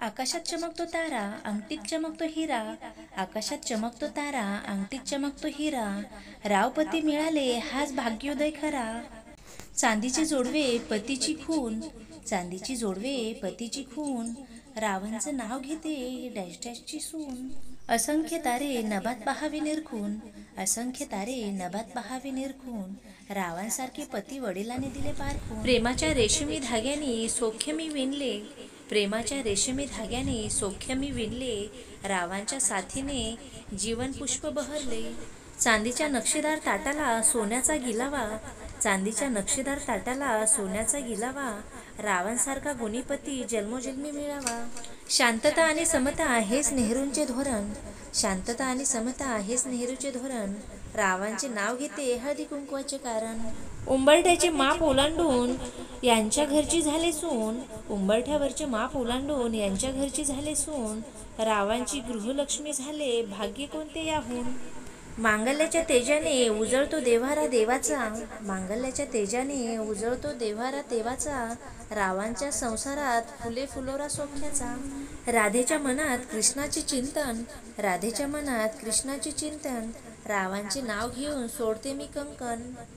आकाशात चमकतो तारा, अंगठीत चमकतो हिरा. आकाशात चमकतो तारा, अंगठीत चमकतो हिरा. रावपती मिळाले हाच भाग्योदय खरा. चांदीचे जोडवे पतीची खून, चांदीची जोडवे पतीची खून. रावणाचं नाव घेते डॅश डॅशची सून. असंख्य तारे नभात पहावे निरखून, असंख्य तारे नभात पहावे निरखून. रावणासारखे पती वडिलांनी दिले पारखून. प्रेमाच्या रेशमी धाग्याने सौख्य मी विणले, प्रेमाच्या रेशमी धाग्याने सौख्य मी विणले. रावणाच्या साथीने जीवन पुष्प बहरले. चांदीच्या नक्षीदार ताटाला सोन्याचा गिलावा, चांदीच्या नक्षीदार ताटाला सोन्याचा गिलावा. रावणासारखा गुणीपती जन्मोजन्मी मिळावा. शांतता आणि समता हेच नेहरूंचे धोरण, शांतता आणि समता हेच नेहरूचे धोरण. रावणाचे नाव घेते हळदी कुंकवाचे कारण. उंबरठ्याचे माप ओलांडून यांच्या घरची झाले सून, उंबरठ्यावरचे माप ओलांडून यांच्या घरची झाले सून. रावणाची गृहलक्ष्मी झाले भाग्य कोणते याहून. मांगल्याच्या तेजाने उजळतो देव्हारा देवाचा, मांगल्याच्या तेजाने उजळतो देव्हारा देवाचा. रावणाच्या संसारात फुले फुलोरा सौख्याचा. राधेच्या मनात कृष्णाचे चिंतन, राधेच्या मनात कृष्णाचे चिंतन. रावणाचे नाव घेऊन सोडते मी कंकण.